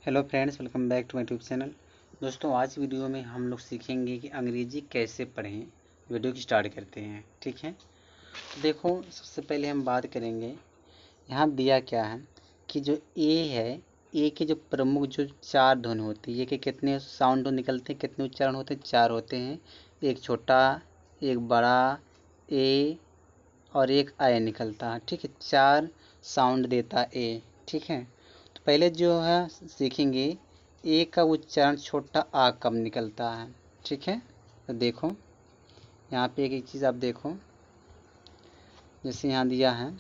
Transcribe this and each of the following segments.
Hello friends, welcome back to my YouTube channel. दोस्तों, आज video में हम लोग सीखेंगे कि अंग्रेजी कैसे पढ़ें। वीडियो की स्टार्ट करते हैं, ठीक है। तो देखो, सबसे पहले हम बात करेंगे यहाँ दिया क्या है कि जो ए है, ए के जो प्रमुख जो चार ध्वनि होती है, ये के कितने साउंड निकलते हैं, कितने उच्चारण होते हैं, चार होते हैं। एक छोटा, एक बड़ा, ए और एक आय निकलता है, ठीक है। चार साउंड देता ए, ठीक है। तो पहले जो है सीखेंगे ए का उच्चारण छोटा आ कब निकलता है, ठीक है। तो देखो यहाँ पे एक चीज़ आप देखो, जैसे यहाँ दिया है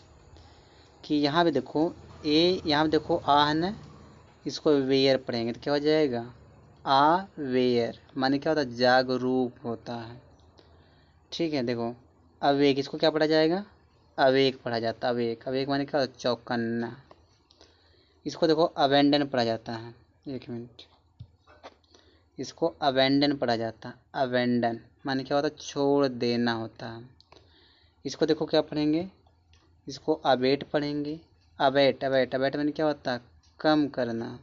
कि यहाँ पे देखो ए, यहाँ पे देखो आ है ना, इसको वेयर पढ़ेंगे तो क्या हो जाएगा, आ वेयर, माने क्या होता है, जागरूक होता है, ठीक है। देखो अवेक, इसको क्या पढ़ा जाएगा, अवेक पढ़ा जाता है। अवेक, अवेक माने क्या होता है, चौकन्ना। इसको देखो अबेंडन पढ़ा जाता है, एक मिनट, इसको अबेंडन पढ़ा जाता है। अबेंडन माने क्या होता है, छोड़ देना होता है। इसको देखो क्या पढ़ेंगे, इसको अबेट पढ़ेंगे। अबेट, अबेट, अबेट माने क्या होता है, कम करना।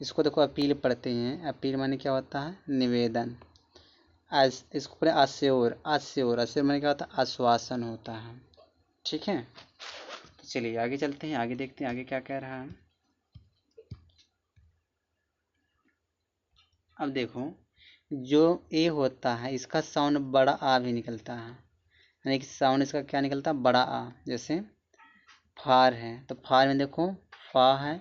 इसको देखो अपील पढ़ते हैं। अपील माने क्या होता है, निवेदन। आज इसको पढ़े आश्योर, आश्योर, आश्योर माने क्या होता है, आश्वासन होता है, ठीक है। तो चलिए आगे चलते हैं, आगे देखते हैं आगे क्या कह रहा है। अब देखो, जो ए होता है इसका साउंड बड़ा आ भी निकलता है, यानी कि साउंड इसका क्या निकलता है, बड़ा आ। जैसे फार है तो फार में देखो फा है,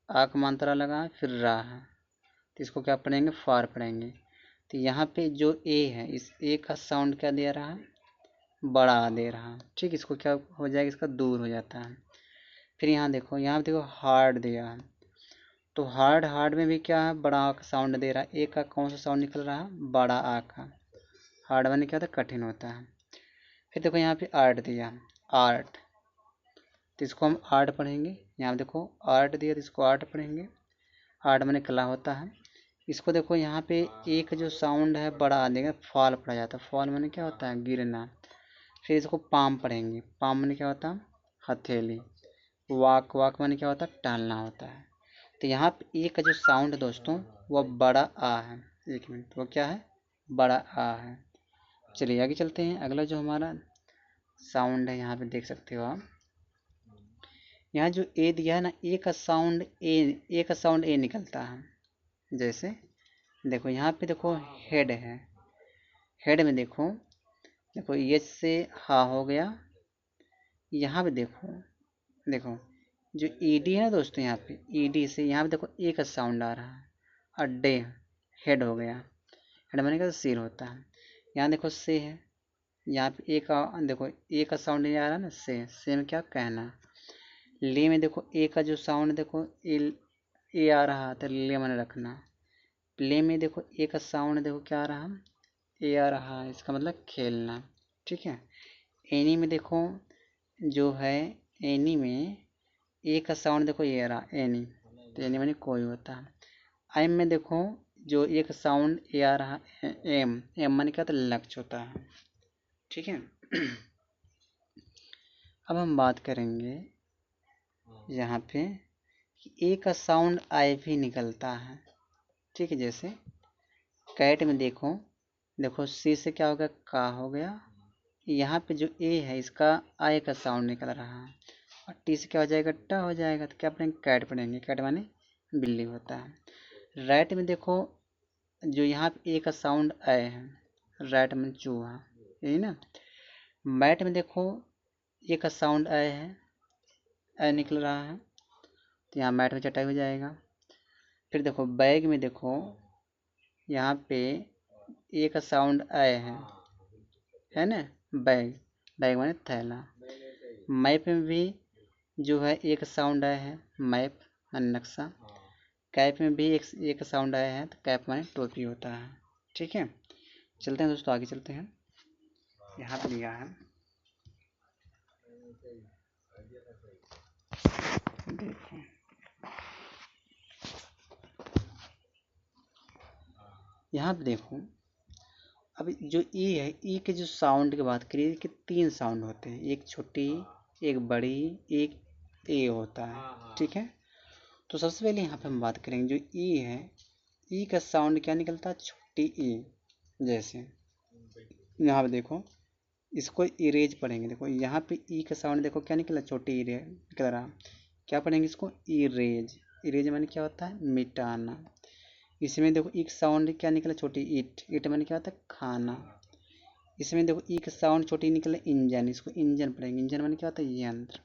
आ का मात्रा लगा है, फिर रा है, तो इसको क्या पढ़ेंगे, फार पढ़ेंगे। तो यहाँ पे जो ए है, इस ए का साउंड क्या दे रहा है, बड़ा आ दे रहा है, ठीक। इसको क्या हो जाएगा, इसका दूर हो जाता है। फिर यहाँ देखो, यहाँ पे देखो हार्ड दिया है, तो हार्ड, हार्ड में भी क्या है, बड़ा आ का साउंड दे रहा है। ए का कौन सा साउंड निकल रहा है, बड़ा आ का। हार्ड माने क्या होता है, कठिन होता है। फिर देखो यहाँ पे आर्ट दिया, आर्ट, तो इसको हम आर्ट पढ़ेंगे। यहाँ पे देखो आर्ट दिया, तो इसको आर्ट पढ़ेंगे। आर्ट माने कला होता है। इसको देखो यहाँ पे एक जो साउंड है बड़ा आ देगा, फॉल पढ़ा जाता है। फॉल माने क्या होता है, गिरना। फिर इसको पाम पढ़ेंगे। पाम माने क्या होता है, हथेली। वाक, वाक माने क्या होता है, टहलना होता है। तो यहाँ पे ए का जो साउंड है दोस्तों, वह बड़ा आ है। एक मिनट, वो क्या है, बड़ा आ है। चलिए आगे चलते हैं। अगला जो हमारा साउंड है, यहाँ पे देख सकते हो आप, यहाँ जो ए दिया है ना, ए का साउंड ए, ए का साउंड ए निकलता है। जैसे देखो यहाँ पे देखो हेड है, हेड में देखो, देखो ये से हा हो गया। यहाँ पे देखो, देखो जो ईडी है ना दोस्तों, यहाँ पे ईडी से यहाँ पे देखो ए का साउंड आ रहा है, और डे, हेड हो गया। हेड माने का सिर होता है। यहाँ देखो से है, यहाँ पे ए का देखो, ए का साउंड नहीं आ रहा ना, से में क्या कहना। ले में देखो ए का जो साउंड देखो, ए आ रहा है, तो ले मैंने रखना। प्ले में देखो ए का साउंड देखो क्या आ रहा है, ए आ रहा है, इसका मतलब खेलना, ठीक है। एनी में देखो जो है, एनी में ए का साउंड देखो ये आ रहा, एनी, तो एनी माने कोई होता है। एम में देखो जो एक साउंड ए आ रहा है, एम, एम माने क्या, तो लक्ष्य होता है, ठीक है। अब हम बात करेंगे यहाँ पे कि ए का साउंड आई भी निकलता है, ठीक है। जैसे कैट में देखो, देखो सी से क्या हो गया, का हो गया। यहाँ पे जो ए है इसका आई का साउंड निकल रहा है, और टी से क्या हो जाएगा, टा हो जाएगा, तो क्या पढ़ेंगे, कैट पढ़ेंगे। कैट माने बिल्ली होता है। राइट में देखो जो यहाँ पे ए का साउंड आए है, राइट में चूहा, यही ना। मैट में देखो ए का साउंड आए है, ए निकल रहा है, तो यहाँ मैट में चटाई हो जाएगा। फिर देखो बैग में देखो, यहाँ पे ए का साउंड आए है ना, बैग, बैग माने थैला। मैप में भी जो है एक साउंड आया है, मैप माने नक्शा। कैप में भी एक साउंड आया है, तो कैप माने टोपी होता है, ठीक है। चलते हैं दोस्तों, आगे चलते हैं। यहाँ पे लिया है, देखो यहाँ पे देखो, अब जो ई है, ई के जो साउंड की बात करिए कि तीन साउंड होते हैं, एक छोटी, एक बड़ी, एक ए होता है, ठीक है। तो सबसे पहले यहाँ पे हम बात करेंगे जो ई है, ई का साउंड क्या निकलता है, छोटी ई। जैसे यहाँ पे देखो, इसको इरेज पढ़ेंगे, देखो यहाँ पे ई का साउंड देखो क्या निकला, छोटी ई निकल रहा। क्या पढ़ेंगे इसको, इरेज। इरेज माने क्या होता है, मिटाना। इसमें देखो ई का साउंड क्या निकला, छोटी ईट। ईट माने क्या होता है, खाना। इसमें देखो ई का साउंड छोटी निकला, इंजन। इसको इंजन पढ़ेंगे। इंजन माने क्या होता है, यंत्र।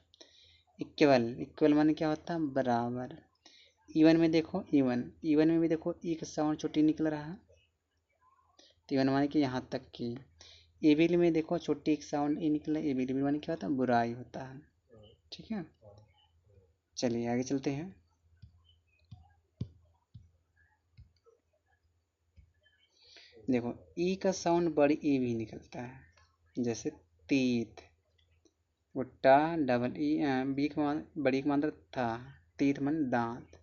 इक्वल, इक्वल माने क्या होता है, बराबर। इवन में देखो, इवन, इवन में भी देखो ई का साउंड छोटी निकल रहा है, तो इवन माने कि यहाँ तक की। एविल में देखो छोटी एक साउंड ई निकला, एविल माने क्या होता है, बुराई होता है। ठीक है, चलिए आगे चलते हैं। देखो ई का साउंड बड़ी ई भी निकलता है, जैसे तीत। टा डबल ई, बी का बड़ी का मात्रा था, तीत मन दांत।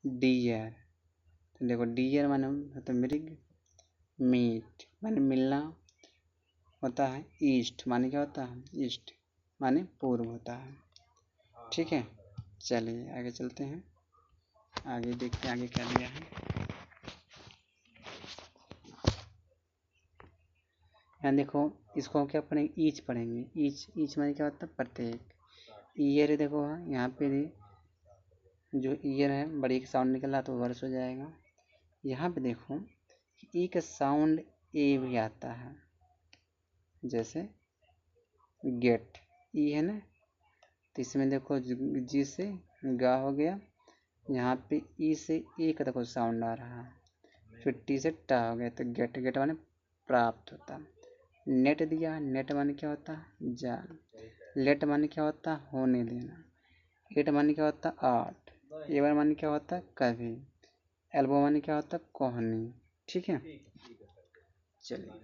डियर, तो देखो डियर माने तो मृग। मीट माने मिलना होता है। ईस्ट माने क्या होता है, ईस्ट माने पूर्व होता है। ठीक है, चलिए आगे चलते हैं। आगे देखते हैं आगे क्या दिया है। यहाँ देखो, इसको क्या पढ़ेंगे, ईच पढ़ेंगे। ईच, ईच माने क्या होता है, प्रत्येक। ईयर देखो, यहाँ पे जो ईयर है बड़ी एक साउंड निकला तो वर्ष हो जाएगा। यहाँ पे देखो ई का साउंड ए भी आता है, जैसे गेट। ई है ना, तो इसमें देखो जी से गा हो गया। यहाँ पे ई से ए का देखो साउंड आ रहा है, फिर टी से टा हो गया, तो गेट। गेट माने प्राप्त होता। नेट दिया, नेट माने क्या होता है, जाल। लेट माने क्या होता है, होने देना। एट माने क्या होता है, आठ। एवर माने क्या होता है, कभी। एल्बो माने क्या होता है, कोहनी। ठीक है, चलिए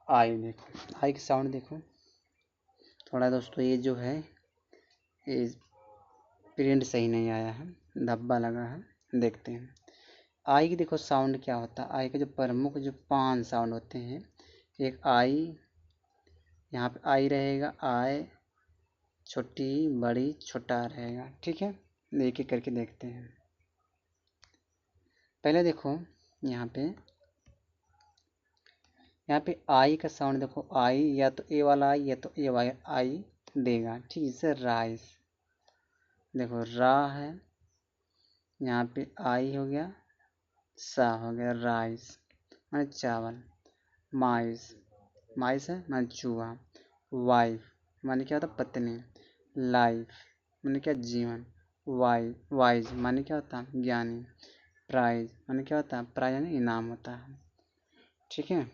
आई देखो, आई का साउंड देखो। थोड़ा दोस्तों ये जो है, ये प्रिंट सही नहीं आया है, धब्बा लगा है, देखते हैं। आई की देखो साउंड क्या होता है। आई के जो प्रमुख जो 5 साउंड होते हैं, एक आई, यहाँ पे आई रहेगा, आय, छोटी, बड़ी, छोटा रहेगा। ठीक है, एक एक करके देखते हैं। पहले देखो यहाँ पे आई का साउंड देखो, आई या तो ए वाला आई या तो ए वाला आई देगा। ठीक है, जैसे राइस। देखो रा है, यहाँ पे आई हो गया, सा हो गया, राइस माने चावल। माइस, माइस है माने चूहा। वाइफ माने क्या होता है, पत्नी। लाइफ माने क्या, जीवन। वाइज माने क्या होता है, ज्ञानी। प्राइज माने क्या होता है, प्राइज यानी इनाम होता है। ठीक है,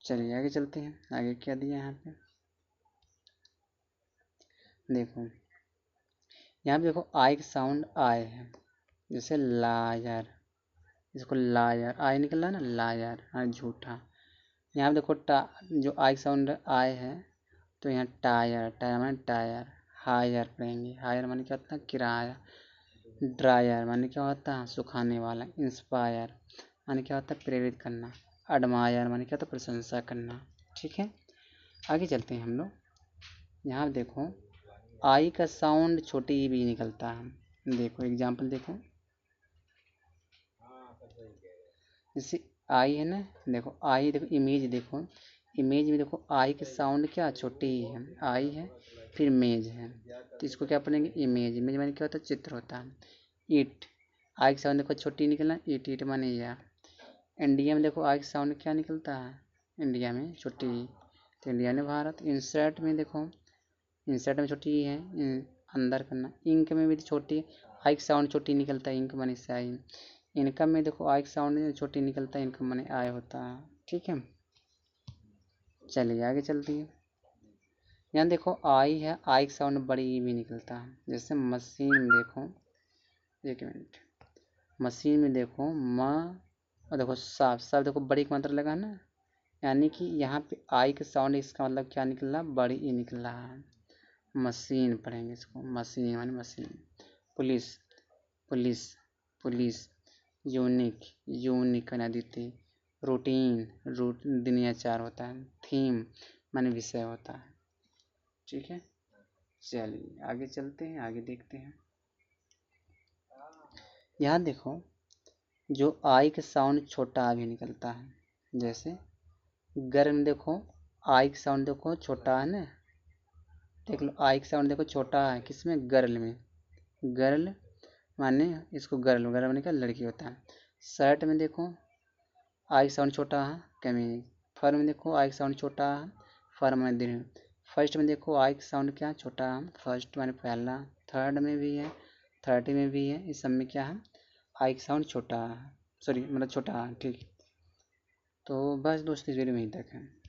चलिए आगे चलते हैं। आगे क्या दिया यहाँ पे, देखो यहाँ पे देखो आई का साउंड आय है, जैसे लायर। इसको लायर, आई निकल रहा है ना, लायर हाँ, झूठा। यहाँ पे देखो जो आई का साउंड आय है, तो यहाँ टायर, टायर माने टायर। हायर पढ़ेंगे, हायर माने क्या होता है, किराया। ड्रायर माने क्या होता है, सुखाने वाला। इंस्पायर माने क्या होता है, प्रेरित करना। एडमायर माने क्या होता है, प्रशंसा करना। ठीक है, आगे चलते हैं हम लोग। यहाँ देखो आई का साउंड छोटी ई भी निकलता है। देखो एग्जाम्पल देखो, जैसे आई है ना, देखो आई, देखो इमेज देखो, इमेज में देखो आई के साउंड क्या छोटी ही है, आई है, फिर मेज है, तो इसको क्या पढ़ेंगे, इमेज। इमेज माने क्या होता है, चित्र होता है। ईट, आई के साउंड देखो छोटी निकला, ईट। ईट माने या। इंडिया में देखो आई के साउंड क्या निकलता है, इंडिया में छोटी ई, तो इंडिया ने भारत। इंसर्ट में देखो, इंसर्ट में छोटी ई है, अंदर करना। इंक में भी छोटी आई का साउंड छोटी निकलता है, इंक माने से आई। इनकम में देखो आई का साउंड छोटी निकलता है, इनकम माने आय होता है। ठीक है, चलिए आगे चलती है। यहाँ देखो आई है, आई का साउंड बड़ी ई भी निकलता है, जैसे मशीन में देखो, एक मिनट, मशीन में देखो म, और देखो साफ साफ देखो बड़ी की मात्रा लगा ना, यानी कि यहाँ पे आई का साउंड, इसका मतलब क्या निकल रहा, बड़ी ई निकल रहा है। मशीन पढ़ेंगे इसको, मशीन माने machine. Police, police, police. Unique, unique Aditi. Routine दिनयाचार होता है। थीम माने विषय होता है। ठीक है, चलिए आगे चलते हैं, आगे देखते हैं। यहाँ देखो, जो आई का साउंड छोटा आ भी निकलता है। जैसे गर में देखो, आई का साउंड देखो छोटा है ना, देख लो आई का साउंड देखो छोटा है किसमें, गर्ल में। गर्ल माने इसको गर्ल, गर्ल माने क्या, लड़की होता है। शर्ट में देखो आई का साउंड छोटा है, कमीज। फर में देखो आई का साउंड छोटा है, फर में दीर्घ। फर्स्ट में देखो आई का साउंड क्या छोटा है, फर्स्ट माने पहला। थर्ड में भी है, थर्ड में भी है, इस सब में क्या है, आई का साउंड छोटा है, सॉरी मतलब छोटा है। ठीक, तो बस दोस्तों इस वीडियो में यहीं तक है।